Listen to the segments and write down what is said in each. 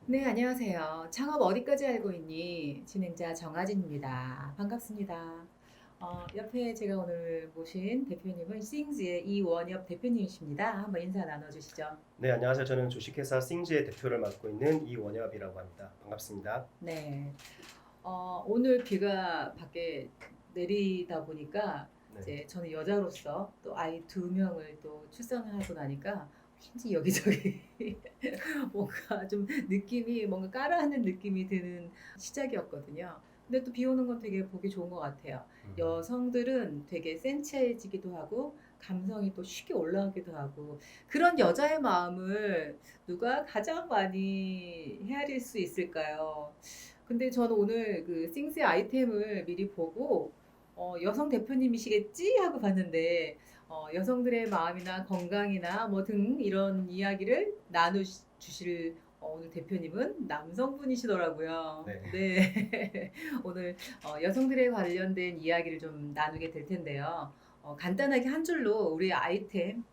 네, 안녕하세요. 창업 어디까지 알고 있니? 진행자 정아진입니다. 반갑습니다. 옆에 제가 오늘 모신 대표님은 싱즈의 이원엽 대표님이십니다. 한번 인사 나눠주시죠. 네, 안녕하세요. 저는 주식회사 싱지의 대표를 맡고 있는 이원엽이라고 합니다. 반갑습니다. 네, 오늘 비가 밖에 내리다 보니까 네. 이제 저는 여자로서 또 아이 두 명을 또 출산하고 나니까 왠지 여기저기 뭔가 좀 느낌이 뭔가 까라하는 느낌이 드는 시작이었거든요. 근데 또 비 오는 건 되게 보기 좋은 것 같아요. 음, 여성들은 되게 센치해지기도 하고 감성이 또 쉽게 올라오기도 하고 그런 여자의 마음을 누가 가장 많이 헤아릴 수 있을까요? 근데 저는 오늘 그 싱스 아이템을 미리 보고 여성 대표님이시겠지 하고 봤는데 여성들의 마음이나 건강이나 뭐 등 이런 이야기를 나누실 오늘 대표님은 남성분이시더라고요. 네. 네. 오늘 여성들에 관련된 이야기를 좀 나누게 될 텐데요. 간단하게 한 줄로 우리 아이템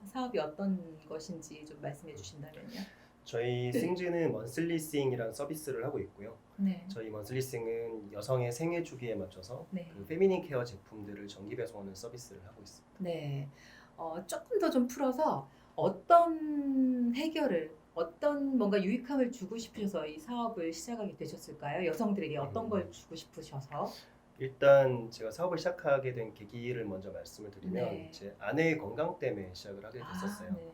사업이 어떤 것인지 좀 말씀해 주신다면요. 저희 싱지는 먼슬리싱이라는 서비스를 하고 있고요. 네. 저희 먼슬리싱은 여성의 생애 주기에 맞춰서 네. 그 페미닌 케어 제품들을 정기 배송하는 서비스를 하고 있습니다. 네. 조금 더 좀 풀어서 어떤 해결을, 어떤 뭔가 유익함을 주고 싶으셔서 이 사업을 시작하게 되셨을까요? 여성들에게 어떤 걸 음, 주고 싶으셔서? 일단 제가 사업을 시작하게 된 계기를 먼저 말씀을 드리면 네. 제 아내의 건강 때문에 시작을 하게 아, 됐었어요. 네.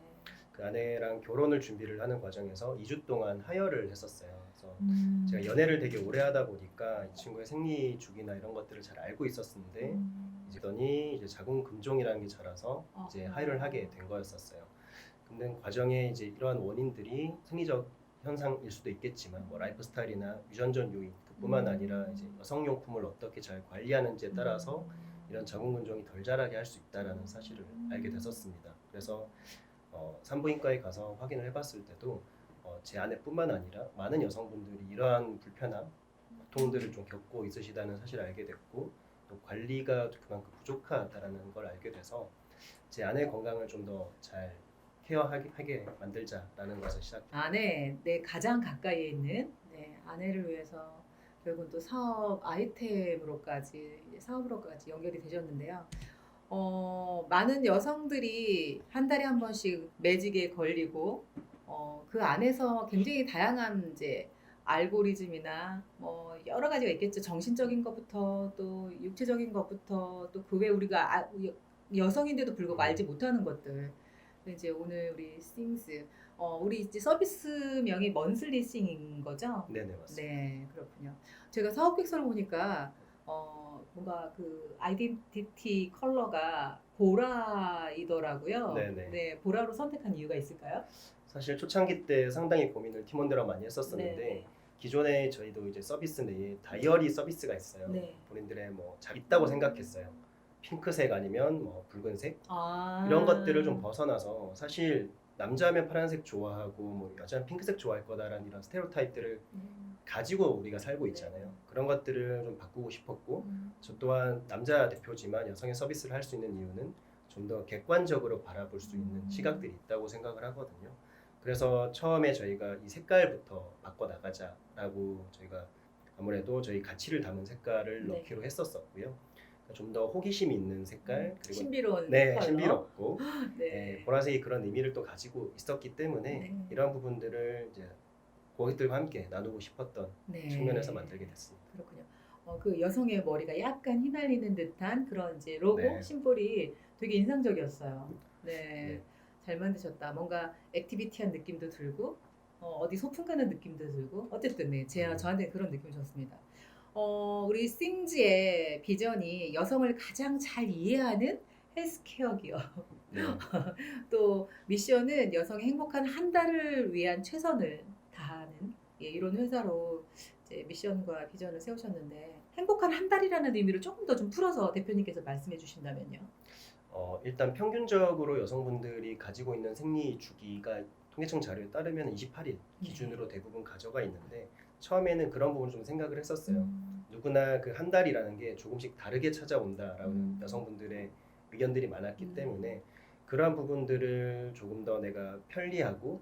그 아내랑 결혼을 준비를 하는 과정에서 2주 동안 하혈을 했었어요. 그래서 제가 음. 연애를 되게 오래 하다 보니까 이 친구의 생리 주기나 이런 것들을 잘 알고 있었는데 음. 이제 자궁 금종이라는 게 자라서 이제 하혈을 하게 된 거였었어요. 근데 과정에 이제 이러한 원인들이 생리적 현상일 수도 있겠지만 뭐 라이프 스타일이나 유전적 요인 그뿐만 아니라 이제 음. 여성용품을 어떻게 잘 관리하는지에 따라서 이런 음. 자궁 근종이 덜 자라게 할 수 있다라는 사실을 알게 됐었습니다. 그래서 산부인과에 가서 확인을 해봤을 때도 제 아내뿐만 아니라 많은 여성분들이 이러한 불편함, 고통들을 좀 겪고 있으시다는 사실을 알게 됐고 또 관리가 그만큼 부족하다라는 걸 알게 돼서 제 아내 건강을 좀 더 잘 케어하게 만들자라는 것을 시작. 아내, 내 가장 가까이에 있는 아내를 위해서 결국은 또 사업 아이템으로까지, 이제 사업으로까지 연결이 되셨는데요. 많은 여성들이 한 달에 한 번씩 매직에 걸리고, 그 안에서 굉장히 다양한 이제 알고리즘이나 뭐 여러 가지가 있겠죠. 정신적인 것부터 또 육체적인 것부터 또 그 외 우리가 여성인데도 불구하고 알지 음, 못하는 것들. 이제 오늘 우리 싱스, 우리 이제 서비스명이 먼슬리싱인 거죠? 네네 맞습니다. 네, 그렇군요. 제가 사업 객서를 보니까 뭔가 그 아이덴티티 컬러가 보라이더라고요. 네네. 네, 보라로 선택한 이유가 있을까요? 사실 초창기 때 상당히 고민을 팀원들하고 많이 네, 했었었는데 네, 기존에 저희도 이제 서비스 내에 다이어리 서비스가 있어요. 네. 본인들의 뭐 잘 있다고 생각했어요. 핑크색 아니면 뭐 붉은색 이런 것들을 좀 아, 벗어나서 사실 남자면 파란색 좋아하고 뭐 여자는 핑크색 좋아할 거다라는 이런 스테레오타입들을 음, 가지고 우리가 살고 네. 있잖아요. 그런 것들을 좀 바꾸고 싶었고 음, 저 또한 남자 대표지만 여성의 서비스를 할 수 있는 이유는 좀 더 객관적으로 바라볼 수 있는 음, 시각들이 있다고 생각을 하거든요. 그래서 처음에 저희가 이 색깔부터 바꿔 나가자라고 저희가 아무래도 저희 가치를 담은 색깔을 네. 넣기로 했었었고요. 좀 더 호기심 있는 색깔 그리고 신비로운 네 컬러. 신비롭고 네, 네, 보라색이 그런 의미를 또 가지고 있었기 때문에 네, 이러한 부분들을 이제 고객들과 함께 나누고 싶었던 측면에서 네. 만들게 됐습니다. 그렇군요. 그 여성의 머리가 약간 휘날리는 듯한 그런 이제 로고 네, 심볼이 되게 인상적이었어요. 네, 네, 잘 만드셨다. 뭔가 액티비티한 느낌도 들고, 어디 소풍 가는 느낌도 들고, 어쨌든 네, 음, 저한테 그런 느낌이 좋습니다. 우리 싱지의 비전이 여성을 가장 잘 이해하는 헬스케어 기업. 네. 또 미션은 여성의 행복한 한 달을 위한 최선을 다하는 이런 회사로 이제 미션과 비전을 세우셨는데 행복한 한 달이라는 의미를 조금 더 좀 풀어서 대표님께서 말씀해 주신다면요. 일단 평균적으로 여성분들이 가지고 있는 생리 주기가 통계청 자료에 따르면 28일 네. 기준으로 대부분 가져가 있는데 처음에는 그런 부분 좀 생각을 했었어요. 음, 누구나 그 한 달이라는 게 조금씩 다르게 찾아온다라는 음, 여성분들의 의견들이 많았기 네. 때문에 그러한 부분들을 조금 더 내가 편리하고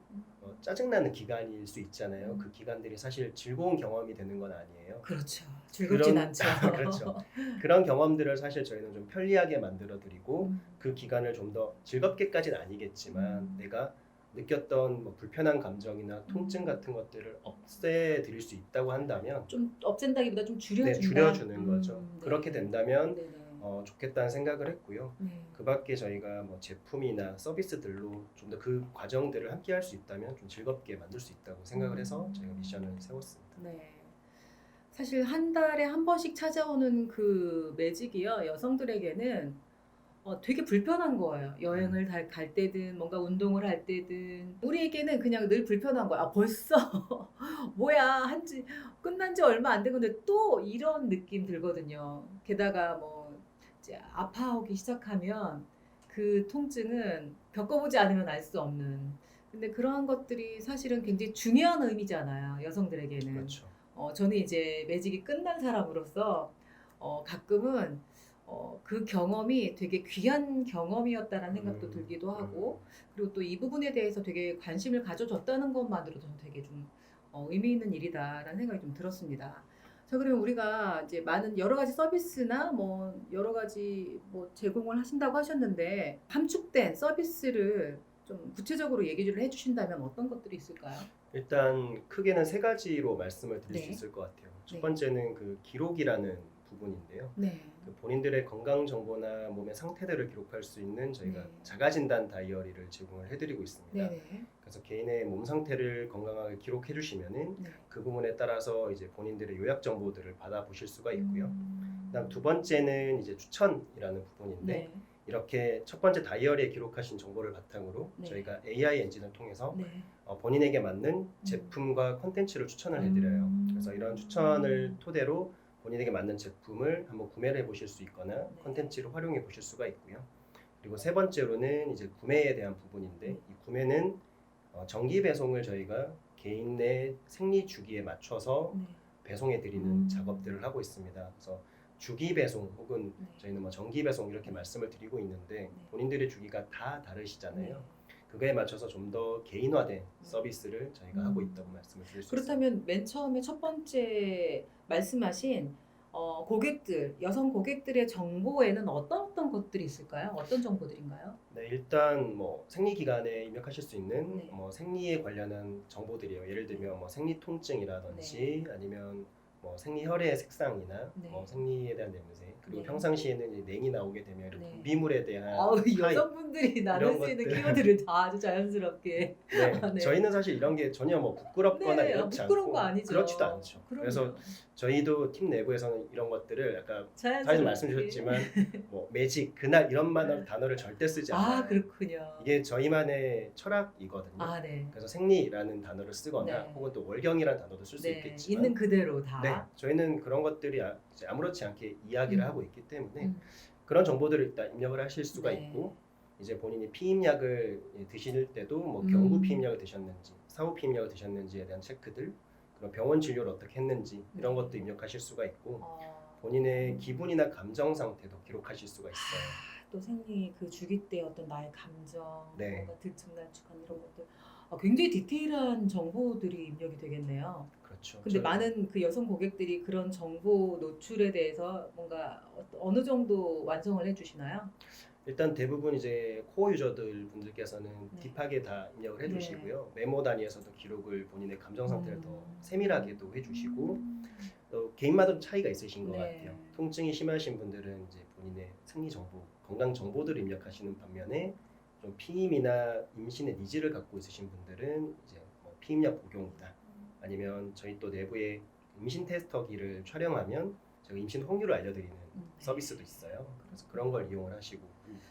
짜증나는 기간일 수 있잖아요. 그 기간들이 사실 즐거운 경험이 되는 건 아니에요. 그렇죠. 즐겁진 그런 않죠. 그렇죠. 그런 경험들을 사실 저희는 좀 편리하게 만들어 드리고 음. 그 기간을 좀 더 즐겁게까지는 아니겠지만 내가 느꼈던 뭐 불편한 감정이나 통증 같은 것들을 없애 드릴 수 있다고 한다면 좀 없앤다기보다 좀 네, 줄여준다. 줄여주는 거죠. 네. 그렇게 된다면 네네. 좋겠다는 생각을 했고요. 네. 그 밖에 저희가 뭐 제품이나 서비스들로 좀 더 그 과정들을 함께 할 수 있다면 좀 즐겁게 만들 수 있다고 생각을 해서 저희가 미션을 세웠습니다. 네. 사실 한 달에 한 번씩 찾아오는 그 매직이요. 여성들에게는 되게 불편한 거예요. 여행을 갈 때든 뭔가 운동을 할 때든 우리에게는 그냥 늘 불편한 거야. '아 벌써 뭐야 끝난 지 얼마 안 된 건데 또?' 이런 느낌 들거든요. 게다가 뭐 이제 아파오기 시작하면 그 통증은 겪어보지 않으면 알 수 없는. 근데 그러한 것들이 사실은 굉장히 중요한 의미잖아요, 여성들에게는. 그렇죠. 저는 이제 매직이 끝난 사람으로서 가끔은 그 경험이 되게 귀한 경험이었다라는 생각도 들기도 하고, 그리고 또 이 부분에 대해서 되게 관심을 가져줬다는 것만으로도 저는 되게 좀 의미 있는 일이다라는 생각이 좀 들었습니다. 자, 그러면 우리가 이제 많은 여러 가지 서비스나 뭐 여러 가지 뭐 제공을 하신다고 하셨는데, 함축된 서비스를 좀 구체적으로 얘기를 해주신다면 어떤 것들이 있을까요? 일단 크게는 세 가지로 말씀을 드릴 수 네. 있을 것 같아요. 첫 네. 번째는 그 기록이라는 부분인데요. 네. 그 본인들의 건강 정보나 몸의 상태들을 기록할 수 있는 저희가 네. 자가진단 다이어리를 제공을 해드리고 있습니다. 네네. 그래서 개인의 몸 상태를 건강하게 기록해 주시면은 네. 그 부분에 따라서 이제 본인들의 요약 정보들을 받아보실 수가 있고요. 음. 그다음 두 번째는 이제 추천이라는 부분인데 네. 이렇게 첫 번째 다이어리에 기록하신 정보를 바탕으로 네. 저희가 AI 엔진을 통해서 네. 본인에게 맞는 제품과 콘텐츠를 추천을 해드려요. 그래서 이런 추천을 토대로 본인에게 맞는 제품을 한번 구매를 해보실 수 있거나 네. 콘텐츠를 활용해 보실 수가 있고요. 그리고 세 번째로는 이제 구매에 대한 부분인데 이 구매는 정기 배송을 저희가 개인의 생리 주기에 맞춰서 네. 배송해 드리는 작업들을 하고 있습니다. 그래서 주기 배송 혹은 네. 저희는 뭐 정기 배송 이렇게 말씀을 드리고 있는데 본인들의 주기가 다 다르시잖아요. 네. 그거에 맞춰서 좀 더 개인화된 서비스를 저희가 하고 있다고 말씀을 드릴 수 있습니다. 그렇다면 맨 처음에 첫 번째 말씀하신 여성 고객들의 정보에는 어떤 것들이 있을까요? 어떤 정보들인가요? 네, 일단 뭐 생리 기간에 입력하실 수 있는 네. 뭐 생리에 관련한 정보들이에요. 예를 들면 뭐 생리 통증이라든지 아니면 뭐 생리 혈의 색상이나 네. 뭐 생리에 대한 냄새 그리고 네. 평상시에는 이제 냉이 나오게 되면 이런 네. 분비물에 대한 여성분들이 나눌 이런 수 있는 것들. 키워드를 다 아주 자연스럽게. 네, 네. 저희는 사실 이런 게 전혀 뭐 부끄럽거나 네, 이렇지 부끄러운 않고 거 아니죠. 그렇지도 않죠. 그럼요. 그래서 저희도 팀 내부에서는 이런 것들을 약간 자연스럽게. 다들 말씀 주셨지만 뭐 매직 그날 이런 단어를 절대 쓰지 않아요. 그렇군요. 이게 저희만의 철학이거든요. 네. 그래서 생리라는 단어를 쓰거나 네. 혹은 또 월경이라는 단어도 쓸 수 네. 있겠지만 있는 그대로 다. 네, 저희는 그런 것들이 이제 아무렇지 않게 이야기를 하고 있기 때문에 음. 그런 정보들을 일단 입력을 하실 수가 네. 있고 이제 본인이 피임약을 드실 때도 뭐 경구 피임약을 드셨는지 사후 피임약을 드셨는지에 대한 체크들 그리고 병원 진료를 어떻게 했는지 이런 것도 입력하실 수가 있고 본인의 기분이나 감정 상태도 기록하실 수가 있어요. 또 생리 그 주기 때 어떤 나의 감정, 네. 뭔가 들쭉날쭉한 이런 것들, 굉장히 디테일한 정보들이 입력이 되겠네요. 그렇죠. 근데 많은 그 여성 고객들이 그런 정보 노출에 대해서 뭔가 어느 정도 완성을 해주시나요? 일단 대부분 이제 코어 유저들 분들께서는 네. 딥하게 다 입력을 네. 해주시고요. 메모 단위에서도 기록을 본인의 감정 상태를 더 세밀하게도 해주시고 또 개인마다 좀 차이가 있으신 것 네. 같아요. 통증이 심하신 분들은 이제 본인의 생리 정보, 건강 정보들을 입력하시는 반면에 좀 피임이나 임신의 니즈를 갖고 있으신 분들은 이제 뭐 피임약 복용이다. 아니면 저희 또 내부에 임신 테스터기를 촬영하면 제가 임신 확률을 알려드리는 서비스도 있어요. 그래서 그런 걸 이용을 하시고 합니다.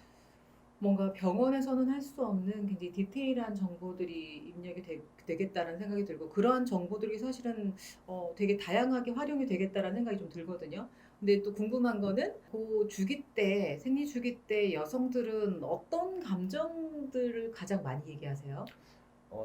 뭔가 병원에서는 할 수 없는 굉장히 디테일한 정보들이 입력이 되겠다는 생각이 들고, 그러한 정보들이 사실은 되게 다양하게 활용이 되겠다는 생각이 좀 들거든요. 근데 또 궁금한 거는 그 주기 때, 생리 주기 때 여성들은 어떤 감정들을 가장 많이 얘기하세요?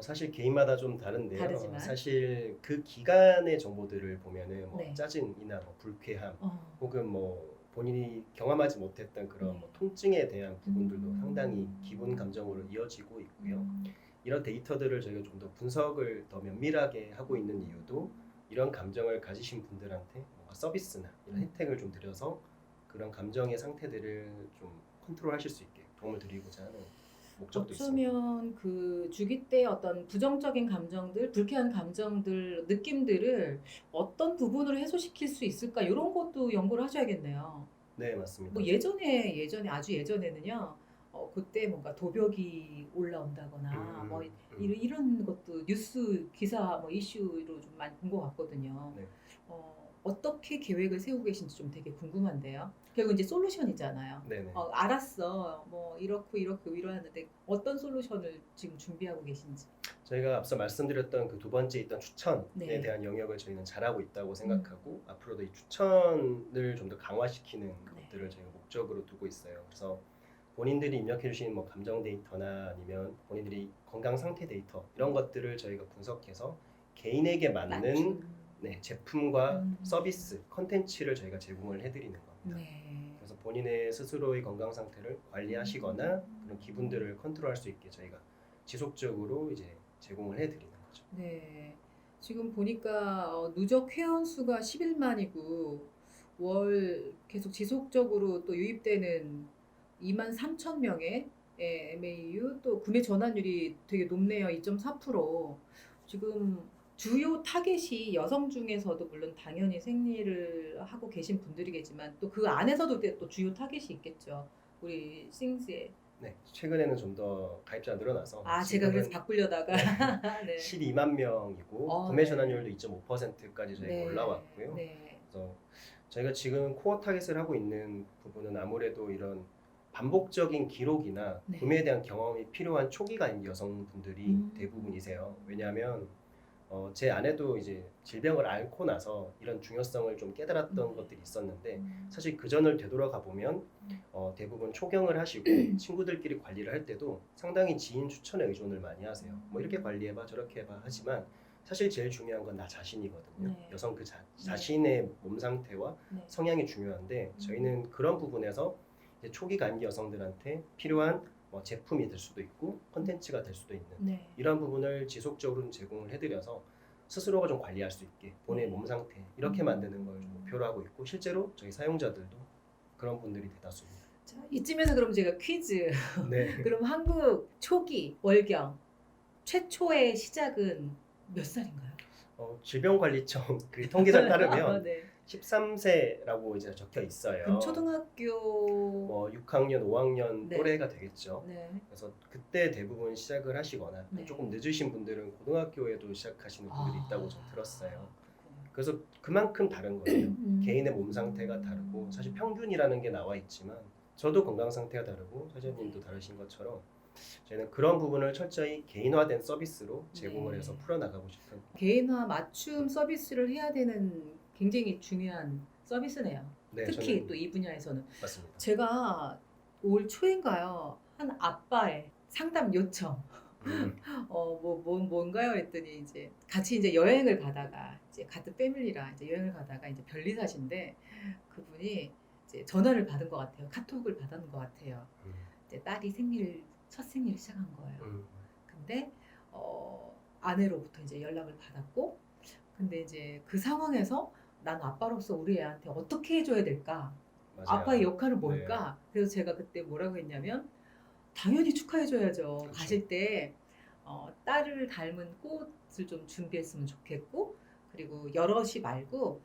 사실 개인마다 좀 다른데요. 다르지만. 사실 그 기간의 정보들을 보면은 뭐 네. 짜증이나 뭐 불쾌함 혹은 뭐 본인이 경험하지 못했던 그런 네. 뭐 통증에 대한 부분들도 음. 상당히 기본 감정으로 이어지고 있고요. 음. 이런 데이터들을 저희가 좀 더 분석을 더 면밀하게 하고 있는 이유도 이런 감정을 가지신 분들한테 뭔가 서비스나 이런 혜택을 좀 드려서 그런 감정의 상태들을 좀 컨트롤하실 수 있게 도움을 드리고자 하는 목적도 있습니다. 어쩌면 그 주기 때 어떤 부정적인 감정들, 불쾌한 감정들, 느낌들을 어떤 부분으로 해소시킬 수 있을까? 요런 것도 연구를 하셔야겠네요. 네, 뭐 맞습니다. 예전에 아주 예전에는요. 그때 뭔가 도벽이 올라온다거나 뭐 이런 것도 뉴스 기사 뭐 이슈로 좀 많이 본 것 같거든요. 네. 어떻게 계획을 세우고 계신지 좀 되게 궁금한데요. 결국 이제 솔루션이잖아요. 네네. 알았어. 뭐 이렇고 이렇고 이러는데 어떤 솔루션을 지금 준비하고 계신지. 저희가 앞서 말씀드렸던 그 두 번째 있던 추천에 네. 대한 영역을 저희는 잘하고 있다고 음. 생각하고 앞으로도 이 추천을 좀 더 강화시키는 네. 것들을 저희가 목적으로 두고 있어요. 그래서 본인들이 입력해 주신 뭐 감정 데이터나 아니면 본인들이 건강 상태 데이터 이런 것들을 저희가 분석해서 개인에게 맞는 맞춤. 제품과 음. 서비스, 컨텐츠를 저희가 제공을 해드리는 겁니다. 네. 그래서 본인의 스스로의 건강 상태를 관리하시거나 그런 기분들을 컨트롤할 수 있게 저희가 지속적으로 이제 제공을 해드리는 거죠. 네. 지금 보니까 누적 회원 수가 11만이고 월 계속 지속적으로 또 유입되는 23,000명의 MAU 또 구매 전환율이 되게 높네요. 2.4%. 지금 주요 타겟이 여성 중에서도 물론 당연히 생리를 하고 계신 분들이겠지만 또 그 안에서도 또 주요 타겟이 있겠죠. 우리 싱스에. 네, 최근에는 좀 더 가입자가 늘어나서 제가 그래서 지금은 바꾸려다가 네. 12만 명이고 구매 네. 전환율도 2.5%까지 저희가 네. 올라왔고요. 네. 그래서 저희가 지금 코어 타겟을 하고 있는 부분은 아무래도 이런 반복적인 기록이나 네. 구매에 대한 경험이 필요한 초기 가입 여성분들이 음. 대부분이세요. 왜냐하면 제 아내도 이제 질병을 앓고 나서 이런 중요성을 좀 깨달았던 것들이 있었는데 사실 그 전을 되돌아가 보면 대부분 초경을 하시고 친구들끼리 관리를 할 때도 상당히 지인 추천에 의존을 많이 하세요. 뭐 이렇게 관리해봐 저렇게 해봐 하지만 사실 제일 중요한 건 나 자신이거든요. 네. 여성 그 자신의 몸 상태와 네. 성향이 중요한데 저희는 그런 부분에서 이제 초기 감기 여성들한테 필요한 뭐 제품이 될 수도 있고 컨텐츠가 될 수도 있는 네. 이런 부분을 지속적으로 제공을 해드려서 스스로가 좀 관리할 수 있게 본인의 네. 몸 상태 이렇게 만드는 걸 좀 목표로 하고 있고 실제로 저희 사용자들도 그런 분들이 대다수입니다. 자, 이쯤에서 그럼 제가 퀴즈. 네. 그럼 한국 초기 월경 최초의 시작은 몇 살인가요? 질병관리청 그 통계를 따르면 네. 13세라고 이제 적혀 있어요. 그럼 초등학교 뭐 6학년, 5학년 네. 또래가 되겠죠. 네. 그래서 그때 대부분 시작을 하시거나 네. 조금 늦으신 분들은 고등학교에도 시작하시는 분들이 있다고 좀 들었어요. 그렇군요. 그래서 그만큼 다른 거예요. 음. 개인의 몸 상태가 다르고 사실 평균이라는 게 나와 있지만 저도 건강 상태가 다르고 사장님도 다르신 것처럼 저희는 그런 부분을 철저히 개인화된 서비스로 제공을 해서 풀어나가고 싶은 개인화 맞춤 서비스를 해야 되는 굉장히 중요한 서비스네요. 네, 특히 저는 또 이 분야에서는. 맞습니다. 제가 올 초인가요? 한 아빠의 상담 요청. 뭔가요? 했더니 이제 같이 이제 여행을 가다가 이제 같은 패밀리랑 이제 여행을 가다가 이제 별리사신데 그분이 이제 전화를 받은 것 같아요. 카톡을 받은 것 같아요. 이제 딸이 첫 생리를 시작한 거예요. 근데 아내로부터 이제 연락을 받았고, 근데 이제 그 상황에서 난 아빠로서 우리 애한테 어떻게 해줘야 될까? 맞아요. 아빠의 역할은 뭘까? 그래서 제가 그때 뭐라고 했냐면 당연히 축하해줘야죠. 그렇죠. 가실 때 딸을 닮은 꽃을 좀 준비했으면 좋겠고, 그리고 여럿이 말고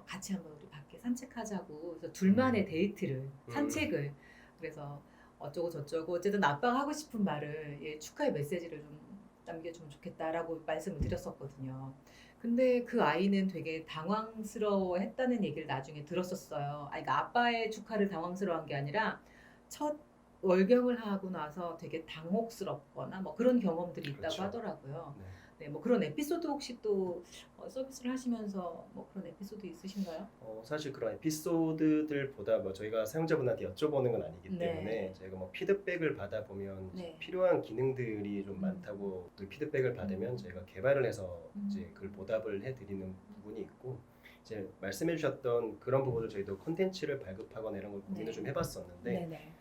같이 한번 우리 밖에 산책하자고. 그래서 둘만의 데이트를 산책을. 그래서 어쩌고 저쩌고 어쨌든 아빠가 하고 싶은 말을 축하의 메시지를 좀 남겨주면 좋겠다라고 말씀을 드렸었거든요. 근데 그 아이는 되게 당황스러워했다는 얘기를 나중에 들었었어요. 그러니까 아빠의 축하를 당황스러워한 게 아니라 첫 월경을 하고 나서 되게 당혹스럽거나 뭐 그런 경험들이 있다고 그렇죠. 하더라고요. 네. 네, 뭐 그런 에피소드 혹시 또 서비스를 하시면서 뭐 그런 에피소드 있으신가요? 사실 그런 에피소드들보다 뭐 저희가 사용자분한테 여쭤보는 건 아니기 네. 때문에 저희가 뭐 피드백을 받아보면 네. 필요한 기능들이 좀 많다고 또 피드백을 받으면 저희가 개발을 해서 이제 그걸 보답을 해드리는 부분이 있고 이제 말씀해주셨던 그런 부분을 저희도 콘텐츠를 발급하거나 이런 걸 고민을 네. 좀 해봤었는데 네네.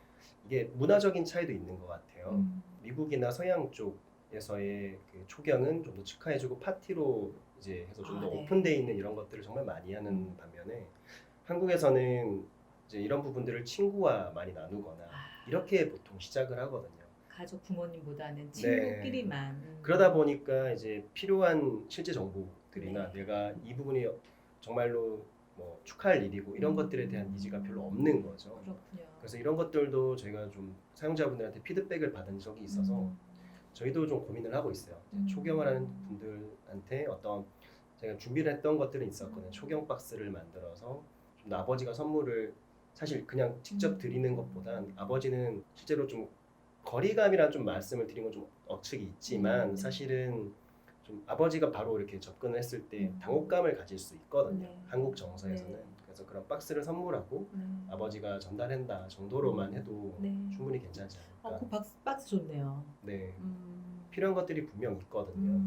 이게 문화적인 차이도 있는 것 같아요. 음. 미국이나 서양 쪽에서의 그 초경은 좀 더 축하해주고 파티로 이제 해서 좀 더 네. 오픈되어 있는 이런 것들을 정말 많이 하는 음. 반면에 한국에서는 이제 이런 부분들을 친구와 많이 나누거나 이렇게 보통 시작을 하거든요. 가족 부모님보다는 네. 친구끼리만. 그러다 보니까 이제 필요한 실제 정보들이나 네. 내가 이 부분이 정말로 뭐 축하할 일이고 이런 것들에 대한 니즈가 별로 없는 거죠. 그렇군요. 그래서 이런 것들도 저희가 좀 사용자분들한테 피드백을 받은 적이 있어서 저희도 좀 고민을 하고 있어요. 이제 초경을 하는 분들한테 어떤 제가 준비를 했던 것들은 있었거든요. 초경 박스를 만들어서 좀 아버지가 선물을 사실 그냥 직접 드리는 것보단 아버지는 실제로 좀 거리감이란 좀 말씀을 드린 건 좀 억측이 있지만 사실은 좀 아버지가 바로 이렇게 접근을 했을 때 당혹감을 가질 수 있거든요. 네. 한국 정서에서는. 네. 그래서 그런 박스를 선물하고 네. 아버지가 전달한다 정도로만 해도 네. 충분히 괜찮지 않을까. 그 박스 좋네요. 네. 필요한 것들이 분명 있거든요.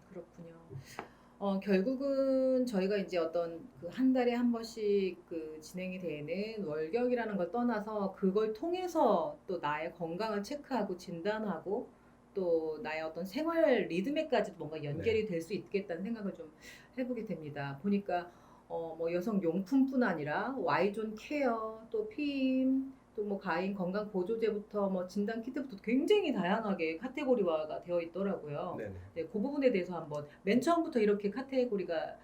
그렇군요. 결국은 저희가 이제 어떤 그 한 달에 한 번씩 그 진행이 되는 월경이라는 걸 떠나서 그걸 통해서 또 나의 건강을 체크하고 진단하고 또 나의 어떤 생활 리듬에까지도 뭔가 연결이 될 수 있겠다는 생각을 좀 해보게 됩니다. 보니까 뭐 여성 용품뿐 아니라 Y존 케어, 또 피임, 또 뭐 가인 건강 보조제부터 뭐 진단 키트부터 굉장히 다양하게 카테고리화가 되어 있더라고요. 네네. 네, 그 부분에 대해서 한번 맨 처음부터 이렇게 카테고리가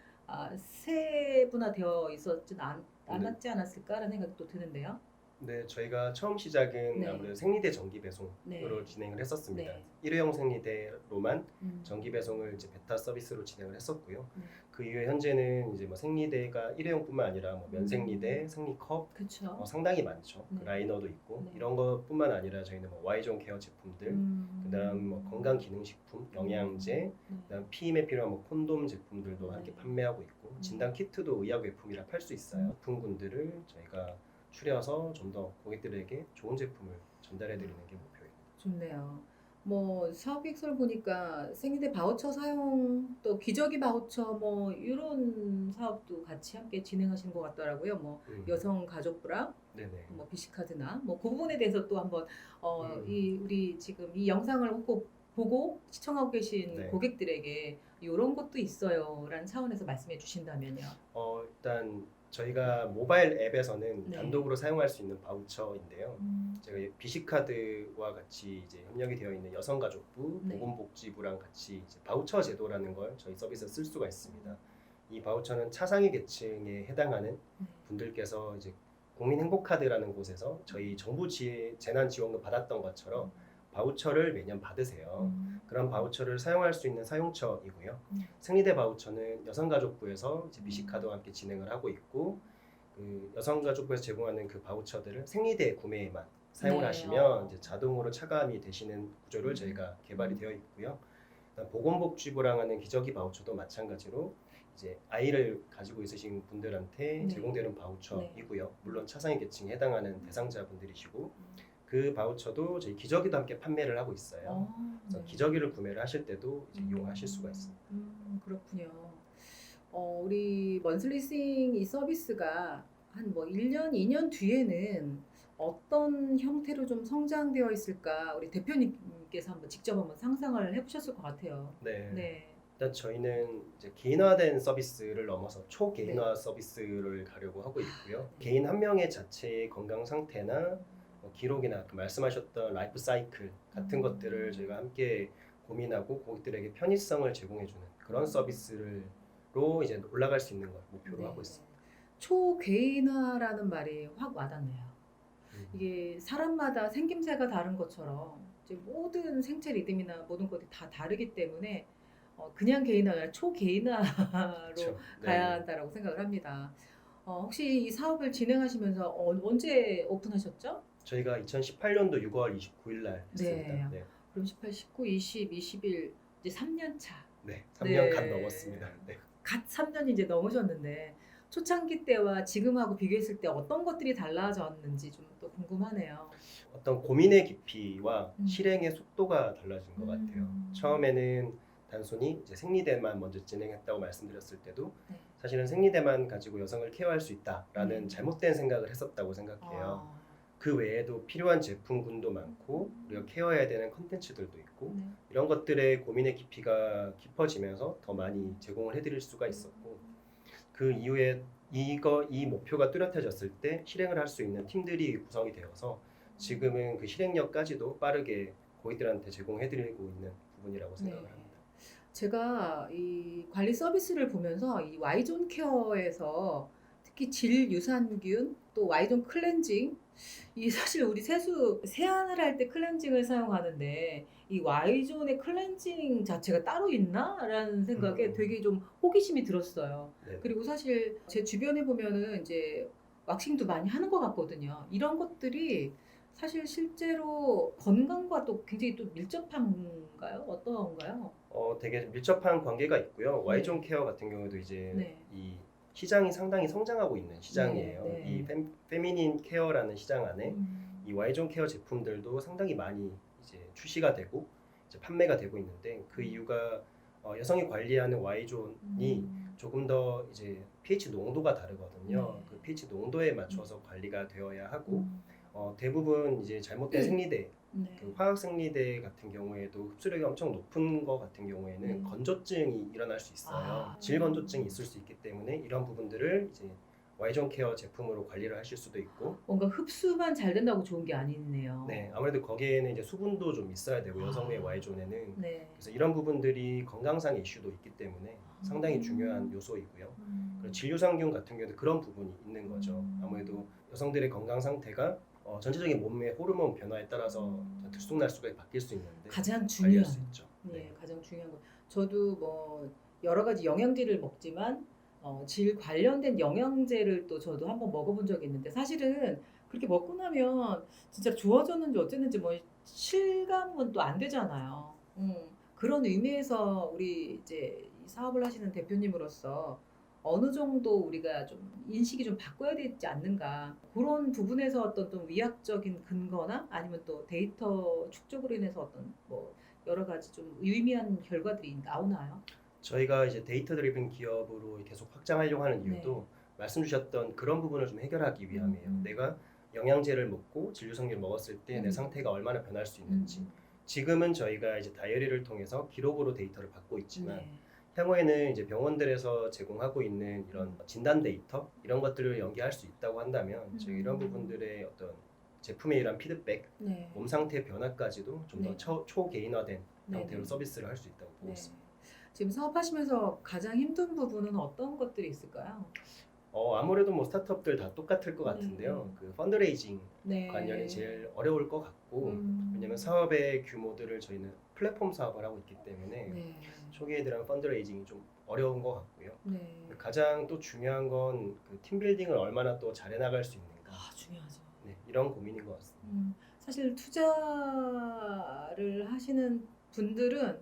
세분화되어 있었진 않았지 않았을까라는 생각이 또 드는데요. 네, 저희가 처음 시작은 네. 아무래도 생리대 정기 배송으로 네. 진행을 했었습니다. 네. 일회용 생리대로만 음. 정기 배송을 이제 베타 서비스로 진행을 했었고요. 네. 그 이후에 현재는 이제 뭐 생리대가 일회용뿐만 아니라 뭐 면생리대, 생리컵 그렇죠. 상당히 많죠. 네. 그 라이너도 있고 네. 이런 것뿐만 아니라 저희는 뭐 Y존 케어 제품들, 그다음 뭐 건강 기능식품, 영양제, 그다음 피임에 필요한 뭐 콘돔 제품들도 함께 판매하고 있고 진단 키트도 의약외품이라 팔 수 있어요. 제품군들을 저희가 추려서 좀 더 고객들에게 좋은 제품을 전달해 드리는 게 목표입니다. 좋네요. 뭐 사업 계획서를 보니까 생리대 바우처 사용 또 기저귀 바우처 뭐 이런 사업도 같이 함께 진행하시는 것 같더라고요. 뭐 여성 가족부랑 네네. 뭐 비씨카드나 뭐 그 부분에 대해서 또 한번 이 우리 지금 이 영상을 꼭 보고 시청하고 계신 네. 고객들에게 이런 것도 있어요라는 차원에서 말씀해 주신다면요. 일단 저희가 모바일 앱에서는 네. 단독으로 사용할 수 있는 바우처인데요. 제가 비씨카드와 같이 이제 협력이 되어 있는 여성가족부, 네. 보건복지부랑 같이 이제 바우처 제도라는 걸 저희 서비스에 쓸 수가 있습니다. 이 바우처는 차상위 계층에 해당하는 분들께서 이제 국민행복카드라는 곳에서 저희 정부 재난지원금 받았던 것처럼 바우처를 매년 받으세요. 그런 바우처를 사용할 수 있는 사용처이고요. 생리대 바우처는 여성가족부에서 이제 비씨카드와 함께 진행을 하고 있고 그 여성가족부에서 제공하는 그 바우처들을 생리대 구매에만 사용을 네. 하시면 이제 자동으로 차감이 되시는 구조를 저희가 개발이 되어 있고요. 그다음 보건복지부랑 하는 기저귀 바우처도 마찬가지로 이제 아이를 가지고 있으신 분들한테 네. 제공되는 바우처이고요. 물론 차상위 계층에 해당하는 대상자분들이시고 그 바우처도 저희 기저귀도 함께 판매를 하고 있어요. 그래서 기저귀를 구매를 하실 때도 이제 이용하실 수가 있습니다. 그렇군요. 우리 먼슬리싱 이 서비스가 한 뭐 1년, 2년 뒤에는 어떤 형태로 좀 성장되어 있을까 우리 대표님께서 직접 한번 상상을 해보셨을 것 같아요. 네. 네. 일단 저희는 이제 개인화된 서비스를 넘어서 초개인화 서비스를 가려고 하고 있고요. 개인 한 명의 자체의 건강 상태나 기록이나 말씀하셨던 라이프 사이클 같은 것들을 저희가 함께 고민하고 고객들에게 편의성을 제공해주는 그런 서비스로 이제 올라갈 수 있는 걸 목표로 하고 있습니다. 초개인화라는 말이 확 와닿네요. 이게 사람마다 생김새가 다른 것처럼 이제 모든 생체 리듬이나 모든 것이 다 다르기 때문에 그냥 개인화가 아니라 초개인화로 그렇죠. 가야 한다라고 생각을 합니다. 혹시 이 사업을 진행하시면서 언제 오픈하셨죠? 저희가 2018년도 6월 29일 날 했습니다. 네. 그럼 18, 19, 20, 21 이제 3년 차. 네, 3년 간 넘었습니다. 네. 갓 3년이 이제 넘으셨는데 초창기 때와 지금하고 비교했을 때 어떤 것들이 달라졌는지 좀 또 궁금하네요. 어떤 고민의 깊이와 실행의 속도가 달라진 것 같아요. 처음에는 단순히 이제 생리대만 먼저 진행했다고 말씀드렸을 때도 네. 사실은 생리대만 가지고 여성을 케어할 수 있다라는 음. 잘못된 생각을 했었다고 생각해요. 아. 그 외에도 필요한 제품군도 많고 우리가 케어해야 되는 컨텐츠들도 있고 네. 이런 것들의 고민의 깊이가 깊어지면서 더 많이 제공을 해드릴 수가 있었고 그 이후에 이 목표가 뚜렷해졌을 때 실행을 할 수 있는 팀들이 구성이 되어서 지금은 그 실행력까지도 빠르게 고객들한테 제공해드리고 있는 부분이라고 생각을 네. 합니다. 제가 이 관리 서비스를 보면서 이 Y존 케어에서 특히 질 유산균 또 Y존 클렌징 이 사실 우리 세수 세안을 할 때 클렌징을 사용하는데 이 Y존의 클렌징 자체가 따로 있나라는 생각에 되게 좀 호기심이 들었어요. 네. 그리고 사실 제 주변에 보면은 이제 왁싱도 많이 하는 것 같거든요. 이런 것들이 사실 실제로 건강과 또 굉장히 또 밀접한가요? 어떤가요? 되게 밀접한 관계가 있고요. 네. Y존 케어 같은 경우도 이제 네. 이 시장이 상당히 성장하고 있는 시장이에요. 네, 네. 이 페미닌 케어라는 시장 안에 음. 이 Y존 케어 제품들도 상당히 많이 이제 출시가 되고 이제 판매가 되고 있는데 그 이유가 여성이 관리하는 Y존이 조금 더 이제 pH 농도가 다르거든요. 네. 그 pH 농도에 맞춰서 관리가 되어야 하고 음. 대부분 이제 잘못된 생리대, 네. 그 화학 생리대 같은 경우에도 흡수력이 엄청 높은 거 같은 경우에는 네. 건조증이 일어날 수 있어요. 아. 질 건조증이 있을 수 있기 때문에 이런 부분들을 이제 Y존 케어 제품으로 관리를 하실 수도 있고, 뭔가 흡수만 잘 된다고 좋은 게 아니네요. 네, 아무래도 거기에는 이제 수분도 좀 있어야 되고 여성의 Y존에는 네. 그래서 이런 부분들이 건강상의 이슈도 있기 때문에 상당히 중요한 요소이고요. 그리고 진유산균 같은 경우도 그런 부분이 있는 거죠. 아무래도 여성들의 건강 상태가 전체적인 몸의 호르몬 변화에 따라서 들쑥날쑥하게 바뀔 수 있는데 가장 관리할 중요한. 수 있죠. 네, 가장 중요한 거. 저도 뭐 여러 가지 영양제를 먹지만 질 관련된 영양제를 또 저도 한번 먹어본 적이 있는데 사실은 그렇게 먹고 나면 진짜 좋아졌는지 어쨌는지 뭐 실감은 또 안 되잖아요. 그런 의미에서 우리 이제 이 사업을 하시는 대표님으로서 어느 정도 우리가 좀 인식이 좀 바꿔야 되지 않는가 그런 부분에서 어떤 좀 위학적인 근거나 아니면 또 데이터 축적으로 인해서 어떤 뭐 여러 가지 좀 유의미한 결과들이 나오나요? 저희가 이제 데이터 드리븐 기업으로 계속 확장하려고 하는 이유도 말씀 주셨던 그런 부분을 좀 해결하기 위함이에요. 내가 영양제를 먹고 진료성류를 먹었을 때 내 상태가 얼마나 변할 수 있는지. 지금은 저희가 이제 다이어리를 통해서 기록으로 데이터를 받고 있지만 네. 향후에는 이제 병원들에서 제공하고 있는 이런 진단 데이터 이런 것들을 연계할 수 있다고 한다면 저희 이런 부분들의 어떤 제품의 이런 피드백, 네. 몸 상태 변화까지도 좀 더 네. 초개인화된 네. 형태로 서비스를 할 수 있다고 보고 네. 있습니다. 지금 사업하시면서 가장 힘든 부분은 어떤 것들이 있을까요? 아무래도 뭐 스타트업들 다 똑같을 것 네. 같은데요. 그 펀드레이징 네. 관련이 제일 어려울 것 같고 왜냐면 음. 사업의 규모들을 저희는 플랫폼 사업을 하고 있기 때문에 네. 초기에 들어간 펀드레이징이 좀 어려운 것 같고요. 네. 가장 또 중요한 건 그 팀빌딩을 얼마나 또 잘해 나갈 수 있는가. 중요하죠. 네, 이런 고민인 것 같습니다. 사실 투자를 하시는 분들은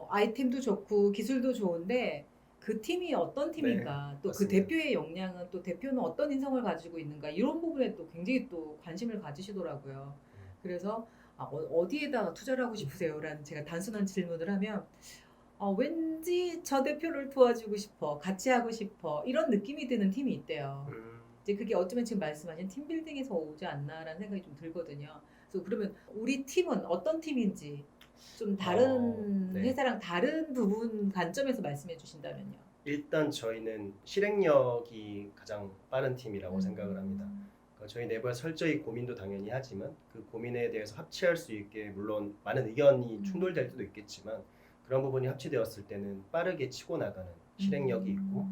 아이템도 좋고 기술도 좋은데 그 팀이 어떤 팀인가 또 그 맞습니다. 대표의 역량은 또 대표는 어떤 인성을 가지고 있는가 이런 부분에 또 굉장히 또 관심을 가지시더라고요. 그래서 어디에다가 투자를 하고 싶으세요라는 제가 단순한 질문을 하면 왠지 저 대표를 도와주고 싶어, 같이 하고 싶어 이런 느낌이 드는 팀이 있대요. 이제 그게 어쩌면 지금 말씀하신 팀빌딩에서 오지 않나라는 생각이 좀 들거든요. 그래서 그러면 우리 팀은 어떤 팀인지 좀 다른 네. 회사랑 다른 부분 관점에서 말씀해 주신다면요. 일단 저희는 실행력이 가장 빠른 팀이라고 생각을 합니다. 그러니까 저희 내부에 철저히 고민도 당연히 하지만 그 고민에 대해서 합치할 수 있게 물론 많은 의견이 충돌될 때도 있겠지만 그런 부분이 합치되었을 때는 빠르게 치고 나가는 실행력이 있고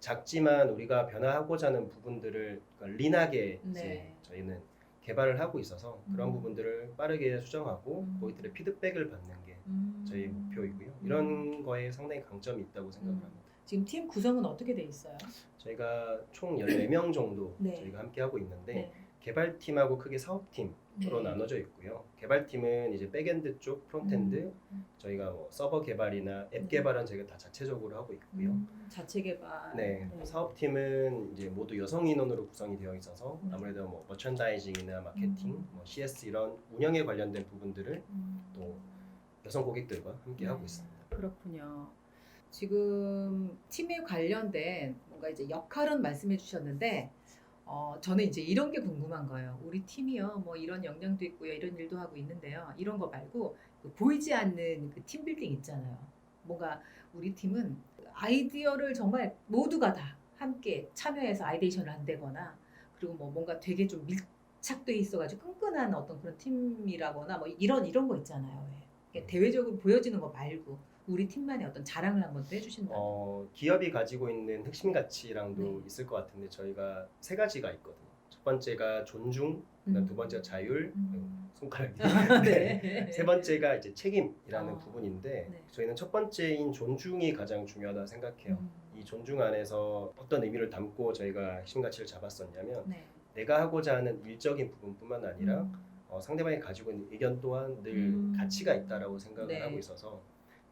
작지만 우리가 변화하고자 하는 부분들을 그러니까 린하게 이제 네. 저희는 개발을 하고 있어서 그런 부분들을 빠르게 수정하고 고객들의 피드백을 받는 게 저희 목표이고요. 이런 거에 상당히 강점이 있다고 생각을 합니다. 지금 팀 구성은 어떻게 돼 있어요? 저희가 총 14명 정도 네. 저희가 함께 하고 있는데 네. 개발팀하고 크게 사업팀으로 네. 나눠져 있고요. 개발팀은 이제 백엔드 쪽, 프론트엔드, 저희가 뭐 서버 개발이나 앱 개발은 저희가 다 자체적으로 하고 있고요. 자체 개발. 네, 사업팀은 이제 모두 여성 인원으로 구성이 되어 있어서 아무래도 뭐 머천다이징이나 마케팅, 뭐 CS 이런 운영에 관련된 부분들을 또 여성 고객들과 함께 하고 있습니다. 그렇군요. 지금 팀에 관련된 뭔가 이제 역할은 말씀해 주셨는데, 저는 이제 이런 게 궁금한 거예요. 우리 팀이요, 뭐 이런 역량도 있고요, 이런 일도 하고 있는데요. 이런 거 말고 그 보이지 않는 그 팀빌딩 있잖아요. 뭔가 우리 팀은 아이디어를 정말 모두가 다 함께 참여해서 아이데이션을 한다거나, 그리고 뭐 뭔가 되게 좀 밀착돼 있어가지고 끈끈한 어떤 그런 팀이라거나 뭐 이런 거 있잖아요. 왜. 이게 대외적으로 보여지는 거 말고 우리 팀만의 어떤 자랑을 한번 또 해주신다면. 기업이 가지고 있는 핵심 가치랑도 네. 있을 것 같은데 저희가 세 가지가 있거든요. 첫 번째가 존중, 그다음 두 번째가 자율, 손가락이. 네. 세 번째가 이제 책임이라는 어. 부분인데 네. 저희는 첫 번째인 존중이 가장 중요하다 생각해요. 음. 이 존중 안에서 어떤 의미를 담고 저희가 핵심 가치를 잡았었냐면 네. 내가 하고자 하는 일적인 부분뿐만 아니라 음. 상대방이 가지고 있는 의견 또한 늘 가치가 있다라고 생각을 네. 하고 있어서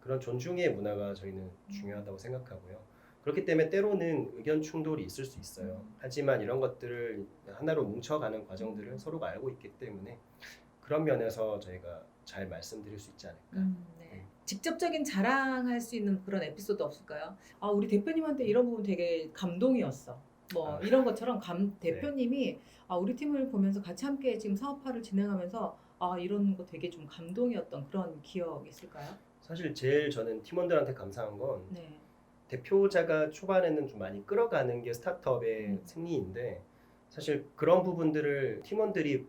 그런 존중의 문화가 저희는 중요하다고 생각하고요. 그렇기 때문에 때로는 의견 충돌이 있을 수 있어요. 하지만 이런 것들을 하나로 뭉쳐가는 과정들을 서로가 알고 있기 때문에 그런 면에서 저희가 잘 말씀드릴 수 있지 않을까. 네. 직접적인 자랑할 수 있는 그런 에피소드 없을까요? 아, 우리 대표님한테 이런 부분 되게 감동이었어. 뭐 이런 것처럼 대표님이 우리 팀을 보면서 같이 함께 지금 사업화를 진행하면서 이런 거 되게 좀 감동이었던 그런 기억 있을까요? 사실 제일 저는 팀원들한테 감사한 건 네. 대표자가 초반에는 좀 많이 끌어가는 게 스타트업의 승리인데 사실 그런 부분들을 팀원들이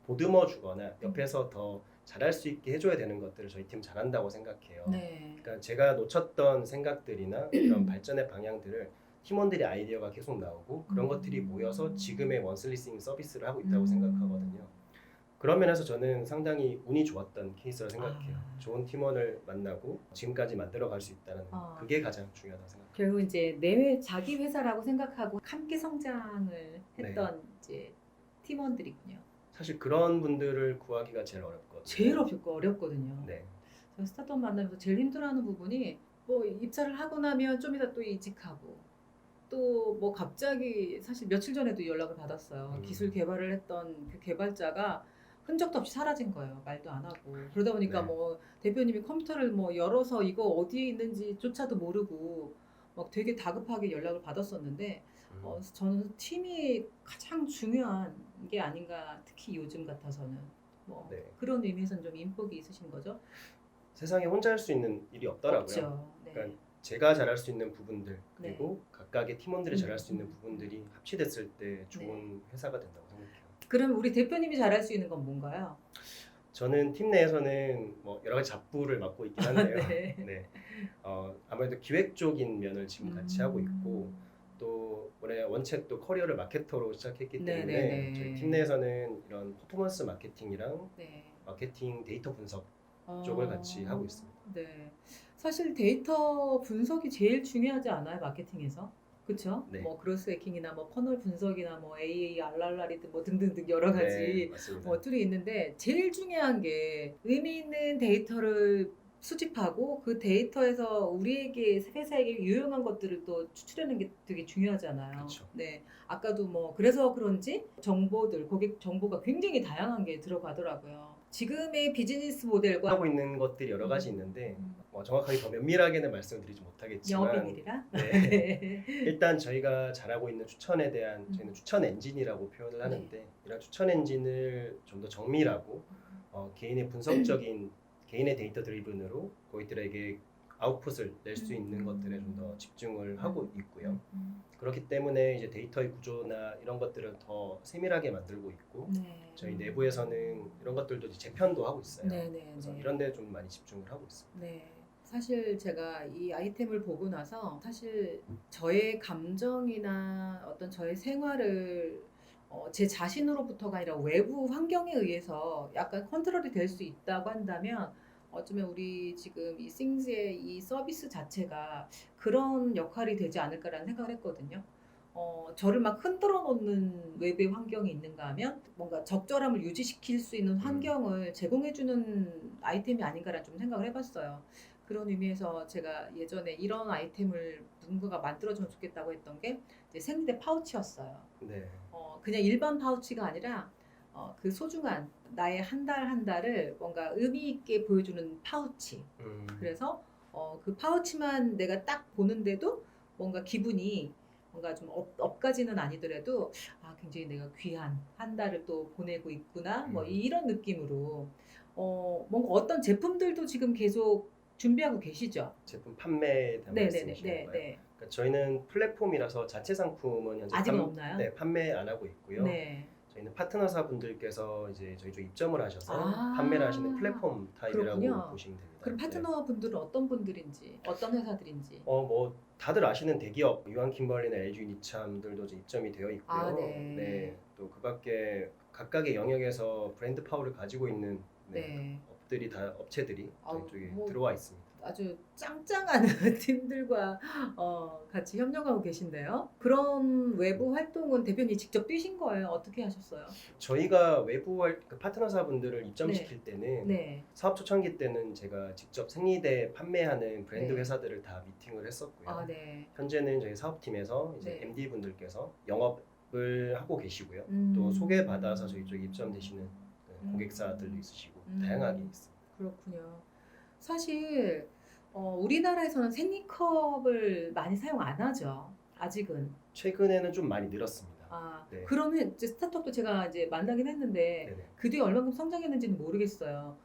보듬어 주거나 옆에서 더 잘할 수 있게 해줘야 되는 것들을 저희 팀 잘한다고 생각해요. 네. 그러니까 제가 놓쳤던 생각들이나 그런 발전의 방향들을 팀원들이 아이디어가 계속 나오고 그런 것들이 모여서 지금의 원슬리싱 서비스를 하고 있다고 생각하거든요. 그런 면에서 저는 상당히 운이 좋았던 케이스라 생각해요. 좋은 팀원을 만나고 지금까지 만들어갈 수 있다는 그게 가장 중요하다고 생각해요. 결국 이제 자기 회사라고 생각하고 함께 성장을 했던 이제 팀원들이군요. 사실 그런 분들을 구하기가 제일 어렵거든요. 제일 어렵거든요. 네. 제가 스타트업 만나면서 제일 힘들어하는 부분이 뭐 입사를 하고 나면 좀 이따 또 이직하고 또 뭐 갑자기 사실 며칠 전에도 연락을 받았어요. 기술 개발을 했던 그 개발자가 흔적도 없이 사라진 거예요. 말도 안 하고. 그러다 보니까 네. 뭐 대표님이 컴퓨터를 뭐 열어서 이거 어디에 있는지조차도 모르고 막 되게 다급하게 연락을 받았었는데 저는 팀이 가장 중요한 게 아닌가, 특히 요즘 같아서는 뭐 네. 그런 의미에서는 좀 인복이 있으신 거죠? 세상에 혼자 할 수 있는 일이 없더라고요. 없죠. 네. 그러니까 제가 잘할 수 있는 부분들 그리고 각각의 팀원들이 잘할 수 있는 부분들이 합치됐을 때 좋은 회사가 된다고 생각해요. 그럼 우리 대표님이 잘할 수 있는 건 뭔가요? 저는 팀 내에서는 뭐 여러 가지 잡부를 맡고 있긴 한데요. 네. 네. 아무래도 기획 쪽인 면을 지금 같이 하고 있고 또 올해 원체 또 커리어를 마케터로 시작했기 때문에 네네네. 저희 팀 내에서는 이런 퍼포먼스 마케팅이랑 네. 마케팅 데이터 분석 쪽을 같이 하고 있습니다. 네. 사실 데이터 분석이 제일 중요하지 않아요, 마케팅에서? 그렇죠? 네. 뭐 그로스 해킹이나 뭐 퍼널 분석이나 뭐 AA, 알랄라리드 뭐 등등등 여러 가지 네, 맞습니다. 툴이 있는데 제일 중요한 게 의미 있는 데이터를 수집하고 그 데이터에서 우리에게 회사에게 유용한 것들을 또 추출하는 게 되게 중요하잖아요. 그렇죠. 네. 아까도 뭐 그래서 그런지 고객 정보가 굉장히 다양한 게 들어가더라고요. 지금의 비즈니스 모델과 하고 있는 것들이 여러 가지 있는데 정확하게 더 면밀하게는 말씀드리지 못하겠지만 영업비밀이라? 네. 일단 저희가 잘하고 있는 추천에 대한 저희는 추천 엔진이라고 표현을 하는데 이런 추천 엔진을 좀 더 정밀하고 개인의 분석적인 개인의 데이터 드리븐으로 고객들에게 아웃풋을 낼 수 있는 것들에 좀 더 집중을 하고 있고요. 그렇기 때문에 이제 데이터의 구조나 이런 것들을 더 세밀하게 만들고 있고 저희 내부에서는 이런 것들도 이제 재편도 하고 있어요. 그래서 이런 데 좀 많이 집중을 하고 있습니다. 네. 사실 제가 이 아이템을 보고 나서 사실 저의 감정이나 어떤 저의 생활을 제 자신으로부터가 아니라 외부 환경에 의해서 약간 컨트롤이 될 수 있다고 한다면 어쩌면 우리 지금 이 싱스의 이 서비스 자체가 그런 역할이 되지 않을까라는 생각을 했거든요. 저를 막 흔들어 놓는 외부의 환경이 있는가 하면 뭔가 적절함을 유지시킬 수 있는 환경을 제공해주는 아이템이 아닌가라는 좀 생각을 해봤어요. 그런 의미에서 제가 예전에 이런 아이템을 누군가가 만들어주면 좋겠다고 했던 게 이제 생리대 파우치였어요. 네. 그냥 일반 파우치가 아니라 그 소중한 나의 한 달 한 달을 뭔가 의미 있게 보여주는 파우치. 그래서 그 파우치만 내가 딱 보는데도 뭔가 기분이 뭔가 좀 업까지는 아니더라도 굉장히 내가 귀한 한 달을 또 보내고 있구나 뭐 이런 느낌으로 뭔가 어떤 제품들도 지금 계속 준비하고 계시죠? 제품 판매에 대한 네네네. 말씀이신가요? 네. 그러니까 저희는 플랫폼이라서 자체 상품은 현재 아직은 없나요? 네, 판매 안 하고 있고요. 네. 저희는 파트너사분들께서 이제 저희 쪽 입점을 하셔서 아, 판매를 하시는 플랫폼 타입이라고 그렇군요. 보시면 됩니다. 그럼 네. 파트너분들은 어떤 분들인지, 어떤 회사들인지. 뭐 다들 아시는 대기업 유한킴벌리나 LG 유니참들도 이제 입점이 되어 있고요. 네. 또 그밖에 각각의 영역에서 브랜드 파워를 가지고 있는 네. 업체들이 저희 쪽에 뭐 들어와 있습니다. 아주 짱짱한 팀들과 같이 협력하고 계신데요. 그런 외부 활동은 대표님이 직접 뛰신 거예요? 어떻게 하셨어요? 저희가 그 파트너사분들을 입점시킬 때는 네. 사업 초창기 때는 제가 직접 생리대 판매하는 브랜드 네. 회사들을 다 미팅을 했었고요. 네. 현재는 저희 사업팀에서 이제 네. MD 분들께서 영업을 하고 계시고요. 음. 또 소개받아서 저희 쪽에 입점되시는 고객사들도 있으시고 다양하게 있습니다. 그렇군요. 사실 우리나라에서는 생리컵을 많이 사용 안 하죠. 아직은. 최근에는 좀 많이 늘었습니다. 네. 그런 이제 스타트업도 제가 이제 만나긴 했는데 네네. 그 뒤에 얼마큼 성장했는지는 모르겠어요.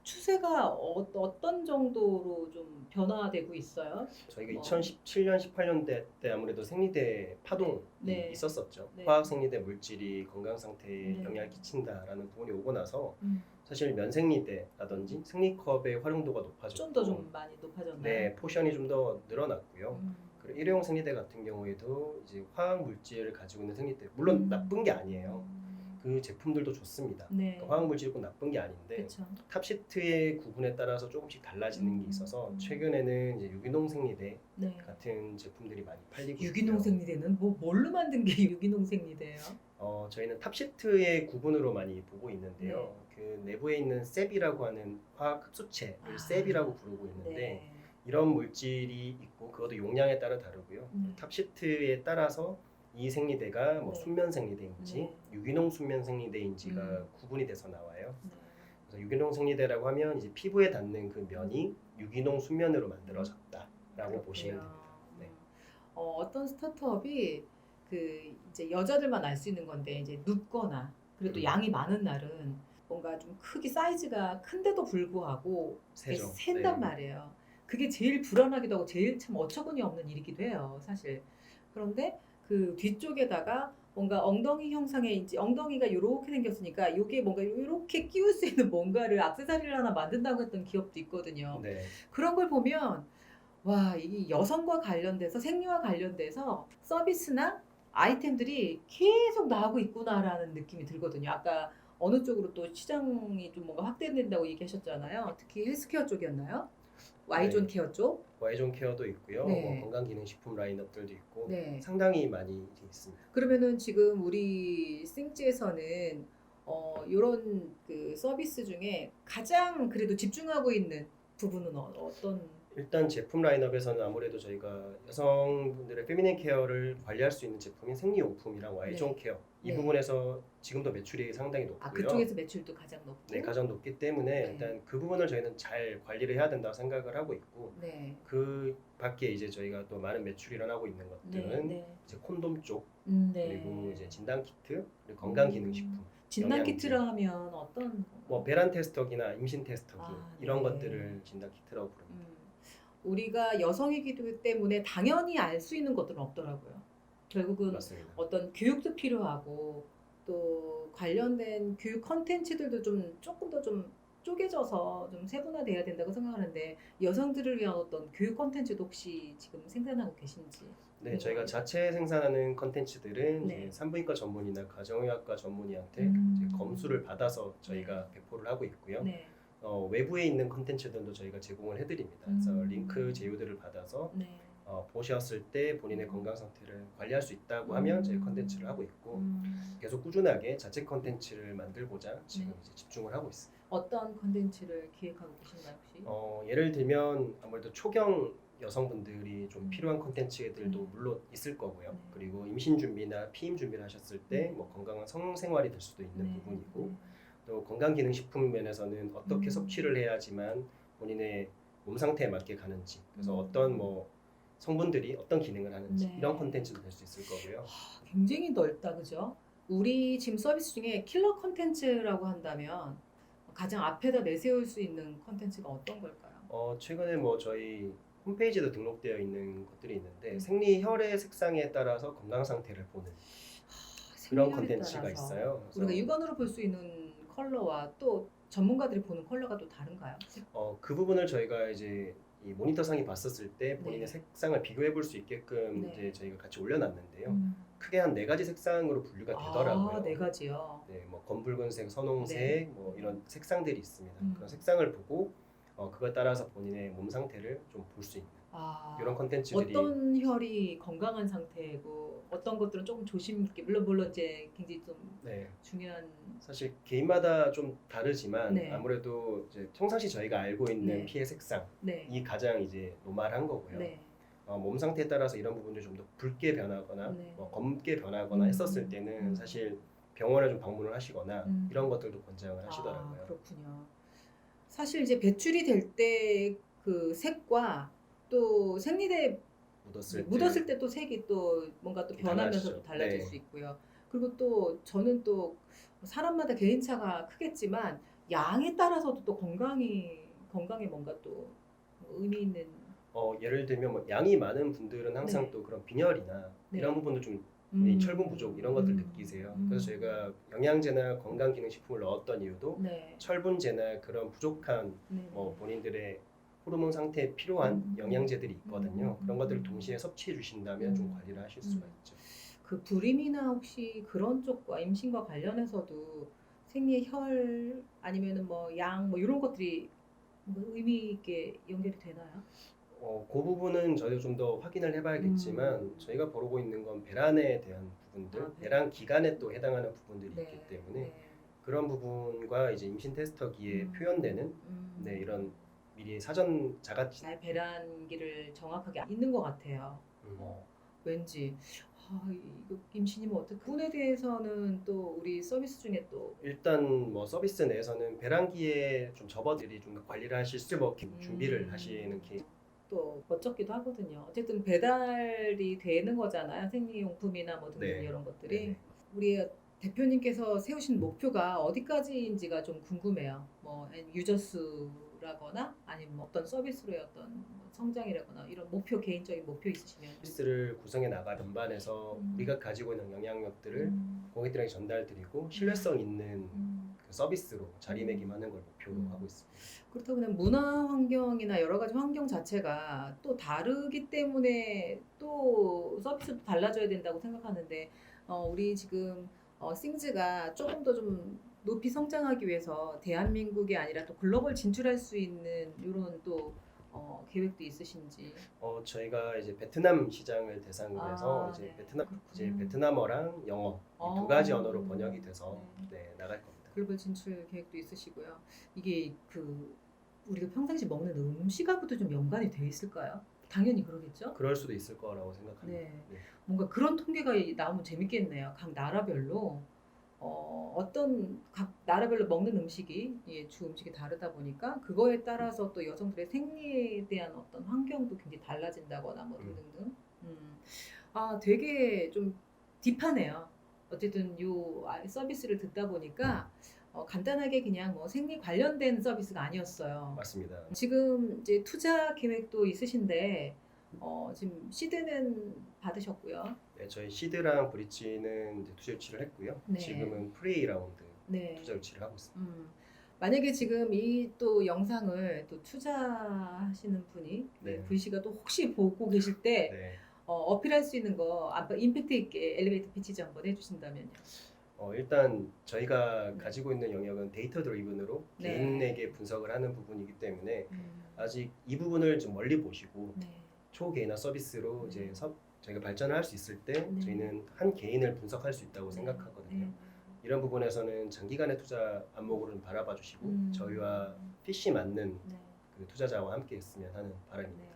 추세가 어떤 정도로 좀 변화되고 있어요? 저희가 2017년, 18년대 때 아무래도 생리대 파동이 네. 있었었죠. 네. 화학 생리대 물질이 건강 상태에 네. 영향을 끼친다라는 부분이 오고 나서 음, 사실 면생리대라든지 생리컵의 활용도가 높아졌고 좀 더 좀 많이 높아졌나요? 네, 포션이 좀 더 늘어났고요. 음, 그리고 일회용 생리대 같은 경우에도 이제 화학 물질을 가지고 있는 생리대 물론 나쁜 게 아니에요. 그 제품들도 좋습니다. 네. 그러니까 화학 물질이 꼭 나쁜 게 아닌데 그렇죠. 탑시트의 구분에 따라서 조금씩 달라지는 게 있어서 최근에는 이제 유기농 생리대 네. 같은 제품들이 많이 팔리고 유기농 있고요. 생리대는 뭘로 만든 게 유기농 생리대예요? 저희는 탑시트의 구분으로 많이 보고 있는데요. 그 내부에 있는 셉이라고 하는 화학 흡수체를 셉이라고 부르고 있는데 네. 이런 물질이 있고 그것도 용량에 따라 다르고요. 탑시트에 따라서 이 생리대가 뭐 네. 순면 생리대인지 네. 유기농 순면 생리대인지가 구분이 돼서 나와요. 네. 그래서 유기농 생리대라고 하면 이제 피부에 닿는 그 면이 유기농 순면으로 만들어졌다라고 보시면 됩니다. 네. 어떤 스타트업이 그 이제 여자들만 알 수 있는 건데 이제 눕거나 그래도 양이 많은 날은 뭔가 좀 크기 사이즈가 큰데도 불구하고 세죠. 샌단 네. 말이에요. 그게 제일 불안하기도 하고 제일 참 어처구니 없는 일이기도 해요, 사실. 그런데 그 뒤쪽에다가 뭔가 엉덩이 형상의 이제 엉덩이가 이렇게 생겼으니까 이게 뭔가 이렇게 끼울 수 있는 뭔가를 액세서리를 하나 만든다고 했던 기업도 있거든요. 네. 그런 걸 보면 와, 이 여성과 관련돼서 생리와 관련돼서 서비스나 아이템들이 계속 나오고 있구나라는 느낌이 들거든요. 아까 어느 쪽으로 또 시장이 좀 뭔가 확대된다고 얘기하셨잖아요. 특히 헬스케어 쪽이었나요? Y존 네. 케어 쪽? Y존 케어도 있고요. 네. 뭐 건강기능식품 라인업들도 있고 네. 상당히 많이 있습니다. 그러면은 지금 우리 생지에서는 이런 그 서비스 중에 가장 그래도 집중하고 있는 부분은 어떤? 일단 제품 라인업에서는 아무래도 저희가 여성분들의 페미닌 케어를 관리할 수 있는 제품인 생리용품이랑 Y존 케어 이 네. 부분에서 지금도 매출이 상당히 높고요. 그쪽에서 매출도 가장 높고. 네, 가장 높기 때문에 네. 일단 그 부분을 저희는 잘 관리를 해야 된다고 생각을 하고 있고 네. 그 밖에 이제 저희가 또 많은 매출이 일어나고 있는 것들은 네. 이제 콘돔 쪽 네. 그리고 이제 진단 키트 그리고 건강기능식품 진단 영양제. 키트라 하면 어떤? 뭐 배란 테스터기나 임신 테스터기 이런 네. 것들을 진단 키트라고 부릅니다. 우리가 여성이기 때문에 당연히 알 수 있는 것들은 없더라고요. 결국은 맞습니다. 어떤 교육도 필요하고 또 관련된 교육 컨텐츠들도 좀 조금 더 좀 쪼개져서 좀 세분화돼야 된다고 생각하는데 여성들을 위한 어떤 교육 컨텐츠도 혹시 지금 생산하고 계신지? 네, 저희가 자체 생산하는 컨텐츠들은 네. 이제 산부인과 전문의나 가정의학과 전문의한테 이제 검수를 받아서 저희가 배포를 하고 있고요. 네. 외부에 있는 컨텐츠들도 저희가 제공을 해드립니다. 그래서 링크 제휴들을 받아서 네. 보셨을 때 본인의 건강 상태를 관리할 수 있다고 하면 저희 컨텐츠를 하고 있고 계속 꾸준하게 자체 컨텐츠를 만들고자 지금 네. 이제 집중을 하고 있습니다. 어떤 컨텐츠를 기획하고 계신가요 혹시? 예를 들면 아무래도 초경 여성분들이 좀 필요한 컨텐츠들도 물론 있을 거고요. 네. 그리고 임신 준비나 피임 준비를 하셨을 때 뭐 건강한 성생활이 될 수도 있는 네. 부분이고 또 건강기능식품 면에서는 어떻게 섭취를 해야지만 본인의 몸 상태에 맞게 가는지, 그래서 음. 어떤 뭐 성분들이 어떤 기능을 하는지 네. 이런 콘텐츠도 될 수 있을 거고요. 굉장히 넓다, 그죠? 우리 지금 서비스 중에 킬러 콘텐츠라고 한다면 가장 앞에다 내세울 수 있는 콘텐츠가 어떤 걸까요? 최근에 뭐 저희 홈페이지도 등록되어 있는 것들이 있는데 음. 생리 혈의 색상에 따라서 건강 상태를 보는 그런 생리혈에 콘텐츠가 따라서 있어요. 그래서 우리가 육안으로 볼 수 있는 컬러와 또 전문가들이 보는 컬러가 또 다른가요? 그 부분을 저희가 이제 이 모니터상이 봤었을 때 본인의 네. 색상을 비교해 볼 수 있게끔 네. 이제 저희가 같이 올려놨는데요. 음. 크게 한 4가지 색상으로 분류가 되더라고요. 네 가지요. 네, 뭐 검붉은색, 선홍색, 네. 뭐 이런 색상들이 있습니다. 음. 그런 색상을 보고 그거에 따라서 본인의 몸 상태를 좀 볼 수 있는 이런 콘텐츠들이 어떤 혈이 건강한 상태고 어떤 것들은 조금 조심 있게 물론 이제 굉장히 좀 네, 중요한 사실 개인마다 좀 다르지만 네. 아무래도 이제 평상시 저희가 알고 있는 네. 피의 색상이 네. 가장 이제 노멀한 거고요. 네. 몸 상태에 따라서 이런 부분들이 좀 더 붉게 변하거나 네. 검게 변하거나 했었을 때는 사실 병원에 좀 방문을 하시거나 이런 것들도 권장을 하시더라고요. 그렇군요. 사실 이제 배출이 될 때 그 색과 또 생리대 묻었을 때 또 색이 또 뭔가 또 변하면서 또 달라지죠. 달라질 네. 수 있고요. 그리고 또 저는 또 사람마다 개인차가 크겠지만 양에 따라서도 또 건강에 뭔가 또 의미 있는 예를 들면 뭐 양이 많은 분들은 항상 네. 또 그런 빈혈이나 네. 이런 부분도 좀 음. 철분 부족 이런 것들 느끼세요. 그래서 저희가 영양제나 건강기능식품을 넣었던 이유도 네. 철분제나 그런 부족한 네. 뭐 본인들의 호르몬 상태에 필요한 영양제들이 있거든요. 그런 것들을 동시에 섭취해 주신다면 좀 관리를 하실 수가 있죠. 그 불임이나 혹시 그런 쪽과 임신과 관련해서도 생리의 혈 아니면은 뭐 양 뭐 이런 것들이 뭐 의미 있게 연결이 되나요? 그 부분은 저희도 좀 더 확인을 해봐야겠지만 저희가 보고 있는 건 배란에 대한 부분들, 배란 기간에 또 해당하는 부분들이 있기 때문에 그런 부분과 이제 임신 테스터기에 표현되는 이런 미리 사전 자가치 나의 배란기를 정확하게 있는 것 같아요. 왠지 이거 임신이면 어떡해? 그분에 대해서는 또 우리 서비스 중에 또 일단 뭐 서비스 내에서는 배란기에 좀 접어들이 좀 관리를 하실 수 뭐 준비를 하시는 케이스. 또 멋쩍기도 하거든요. 어쨌든 배달이 되는 거잖아요. 생리용품이나 뭐 등등 네. 이런 것들이. 네. 우리 대표님께서 세우신 목표가 어디까지인지가 좀 궁금해요. 뭐 유저수라거나 아니면 뭐 어떤 서비스로의 어떤 뭐 성장이라거나 이런 목표 개인적인 목표 있으시면. 서비스를 구성해 나가 전반에서 우리가 가지고 있는 영향력들을 고객들에게 전달드리고 신뢰성 있는 그 서비스로 자리매김하는 걸 목표로 하고 있습니다. 그렇다고 그냥 문화 환경이나 여러 가지 환경 자체가 또 다르기 때문에 또 서비스도 달라져야 된다고 생각하는데 우리 지금 싱즈가 조금 더 좀 높이 성장하기 위해서 대한민국이 아니라 또 글로벌 진출할 수 있는 이런 또 계획도 있으신지. 저희가 이제 베트남 시장을 대상으로 해서 이제 그렇군요. 베트남어랑 영어 이 2가지 언어로 번역이 돼서 나갈 겁니다. 글로벌 진출 계획도 있으시고요. 이게 우리가 평상시 먹는 음식하고도 좀 연관이 돼 있을까요? 당연히 그러겠죠? 그럴 수도 있을 거라고 생각합니다. 네. 뭔가 그런 통계가 나오면 재밌겠네요. 각 나라별로 어떤 각 나라별로 먹는 음식이 주 음식이 다르다 보니까 그거에 따라서 또 여성들의 생리에 대한 어떤 환경도 굉장히 달라진다거나 뭐 등등등. 되게 좀 딥하네요. 어쨌든 요 서비스를 듣다 보니까 간단하게 그냥 뭐 생리 관련된 서비스가 아니었어요. 맞습니다. 지금 이제 투자 계획도 있으신데 지금 시드는 받으셨고요. 네, 저희 시드랑 브릿지는 이제 투자 유치를 했고요. 네. 지금은 프레이 라운드 네. 투자 유치를 하고 있습니다. 만약에 지금 이 또 영상을 또 투자하시는 분이 네. VC가 또 혹시 보고 계실 때 네. 어필할 수 있는 거 임팩트 있게 엘리베이터 피치지 한번 해주신다면요. 일단 저희가 가지고 있는 영역은 데이터 드리븐으로 네. 개인에게 분석을 하는 부분이기 때문에 아직 이 부분을 좀 멀리 보시고 초개인화 서비스로 이제 저희가 발전을 할 수 있을 때 저희는 한 개인을 분석할 수 있다고 생각하거든요. 이런 부분에서는 장기간의 투자 안목으로 좀 바라봐 주시고 저희와 핏이 맞는 그 투자자와 함께 했으면 하는 바람입니다.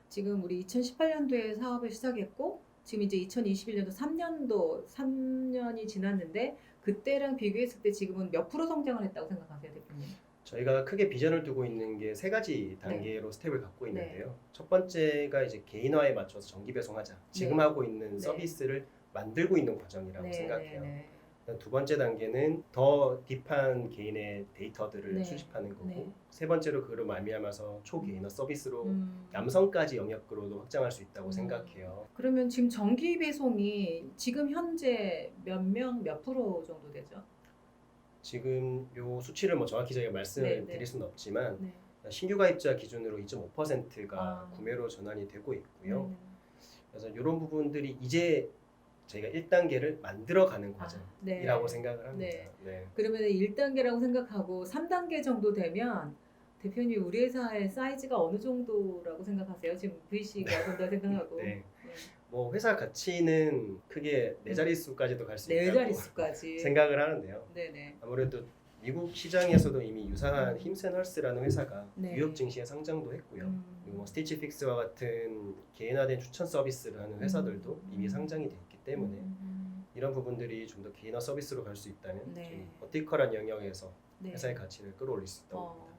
지금 우리 2018년도에 사업을 시작했고 지금 이제 2021년도 3년이 지났는데 그때랑 비교했을 때 지금은 몇 프로 성장을 했다고 생각하세요, 대표님? 저희가 크게 비전을 두고 있는 게 세 가지 단계로 스텝을 갖고 네. 있는데요. 첫 번째가 이제 개인화에 맞춰서 정기 배송하자. 지금 네. 하고 있는 네. 서비스를 만들고 있는 과정이라고 네, 생각해요. 네, 그다음 두 번째 단계는 더 딥한 개인의 데이터들을 네. 수집하는 거고, 네. 세 번째로 그로 말미암아서 초개인화 서비스로 음. 남성까지 영역으로도 확장할 수 있다고 음. 생각해요. 그러면 지금 정기 배송이 지금 현재 몇 명, 몇 프로 정도 되죠? 지금 요 수치를 뭐 정확히 저희가 말씀을 네, 네. 드릴 수는 없지만 네. 신규 가입자 기준으로 2.5%가 아. 구매로 전환이 되고 있고요. 네. 그래서 이런 부분들이 이제 저희가 1단계를 만들어가는 과정이라고 네. 생각을 합니다. 네. 네. 그러면 1단계라고 생각하고 3단계 정도 되면 대표님 우리 회사의 사이즈가 어느 정도라고 생각하세요? 지금 VC가 된다 생각하고 네. 뭐 회사 가치는 크게 네 자릿수까지도 갈 수 있다고 자릿수까지 생각을 하는데요. 네네. 아무래도 미국 시장에서도 이미 유사한 힘센헐스라는 회사가 네. 뉴욕 증시에 상장도 했고요. 그리고 뭐 스티치 픽스와 같은 개인화된 추천 서비스를 하는 회사들도 이미 상장이 돼 있기 때문에 이런 부분들이 좀 더 개인화 서비스로 갈 수 있다면 네. 좀 버티컬한 영역에서 네. 회사의 가치를 끌어올릴 수 있다고 봅니다.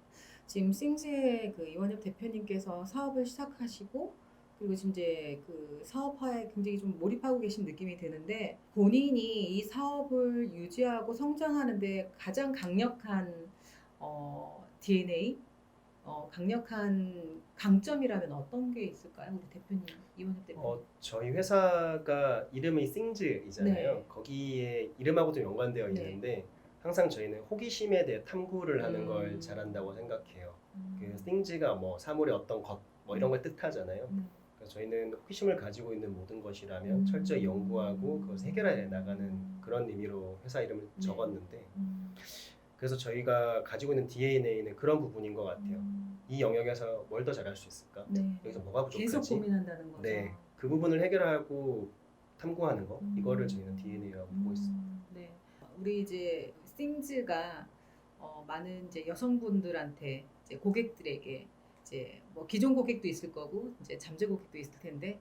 지금 싱즈의 그 이원엽 대표님께서 사업을 시작하시고 그리고 지금 이제 그 사업화에 굉장히 좀 몰입하고 계신 느낌이 드는데 본인이 이 사업을 유지하고 성장하는데 가장 강력한 DNA, 강력한 강점이라면 어떤 게 있을까요, 우리 대표님 이원엽 대표님? 저희 회사가 이름이 싱즈이잖아요. 네. 거기에 이름하고 좀 연관되어 네. 있는데 항상 저희는 호기심에 대해 탐구를 하는 걸 잘한다고 생각해요. 그 싱즈가 뭐 사물의 어떤 것 뭐 이런 걸 뜻하잖아요. 그래서 저희는 호기심을 가지고 있는 모든 것이라면 철저히 연구하고 그것을 해결해 나가는 그런 의미로 회사 이름을 네. 적었는데 그래서 저희가 가지고 있는 DNA는 그런 부분인 것 같아요. 이 영역에서 뭘 더 잘할 수 있을까? 네. 여기서 뭐가 부족하지? 계속 고민한다는 거죠. 네, 그 부분을 해결하고 탐구하는 거 이거를 저희는 DNA라고 보고 있습니다. 네, 우리 이제 싱즈가 많은 이제 여성분들한테 이제 고객들에게 이제 뭐 기존 고객도 있을 거고 이제 잠재 고객도 있을 텐데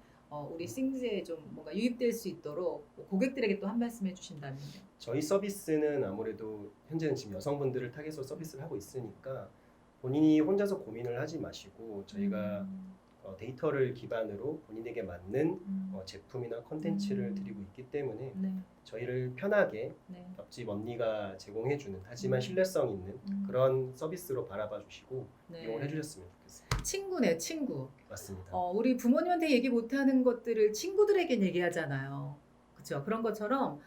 우리 싱즈에 좀 뭔가 유입될 수 있도록 고객들에게 또 한 말씀 해주신다면요. 저희 서비스는 아무래도 현재는 지금 여성분들을 타겟으로 서비스를 하고 있으니까 본인이 혼자서 고민을 하지 마시고 저희가 데이터를 기반으로 본인에게 맞는 제품이나 컨텐츠를 드리고 있기 때문에 네. 저희를 편하게 네. 옆집 언니가 제공해주는 하지만 신뢰성 있는 그런 서비스로 바라봐 주시고 네. 이용을 해주셨으면 좋겠습니다. 친구네요, 친구. 맞습니다. 우리 부모님한테 얘기 못하는 것들을 친구들에게 얘기하잖아요. 그렇죠? 그런 것처럼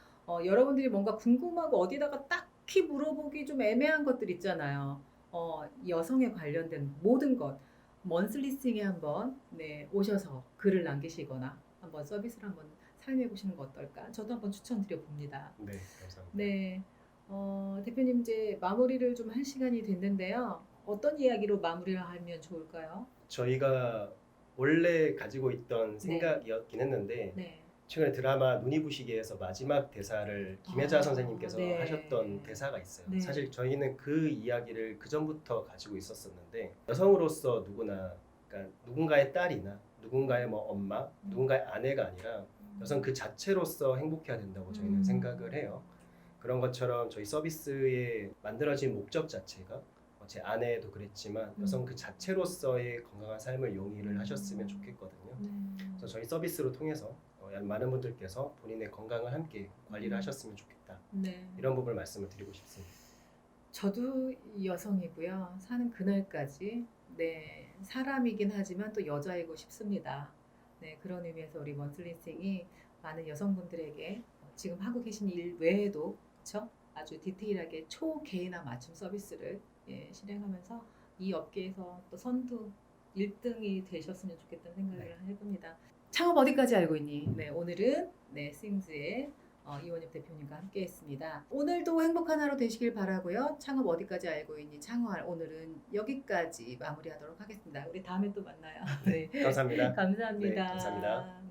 여러분들이 뭔가 궁금하고 어디다가 딱히 물어보기 좀 애매한 것들 있잖아요. 여성에 관련된 모든 것. 먼슬리싱에 한번 오셔서 글을 남기시거나 한번 서비스를 한번 사용해 보시는 거 어떨까? 저도 한번 추천드려 봅니다. 네, 감사합니다. 네, 대표님 이제 마무리를 좀 할 시간이 됐는데요. 어떤 이야기로 마무리를 하면 좋을까요? 저희가 원래 가지고 있던 생각이었긴 했는데 네. 최근에 드라마 눈이 부시게에서 마지막 대사를 김혜자 선생님께서 네. 하셨던 대사가 있어요. 네. 사실 저희는 그 이야기를 그 전부터 가지고 있었었는데 여성으로서 누구나 그러니까 누군가의 딸이나 누군가의 뭐 엄마, 누군가의 아내가 아니라 여성 그 자체로서 행복해야 된다고 저희는 생각을 해요. 그런 것처럼 저희 서비스에 만들어진 목적 자체가 제 아내도 그랬지만 여성 그 자체로서의 건강한 삶을 용의를 하셨으면 좋겠거든요. 그래서 저희 서비스로 통해서 많은 분들께서 본인의 건강을 함께 관리를 하셨으면 좋겠다. 네. 이런 부분을 말씀을 드리고 싶습니다. 저도 여성이고요. 사는 그날까지 사람이긴 하지만 또 여자이고 싶습니다. 네, 그런 의미에서 우리 먼슬리싱이 많은 여성분들에게 지금 하고 계신 일 외에도 그렇죠? 아주 디테일하게 초개인화 맞춤 서비스를 실행하면서 이 업계에서 또 선두 1등이 되셨으면 좋겠다는 생각을 해봅니다. 창업 어디까지 알고 있니? 네, 오늘은 싱즈의 이원엽 대표님과 함께했습니다. 오늘도 행복한 하루 되시길 바라고요. 창업 어디까지 알고 있니? 창업할 오늘은 여기까지 마무리하도록 하겠습니다. 우리 다음에 또 만나요. 네, 감사합니다. 감사합니다. 네, 감사합니다.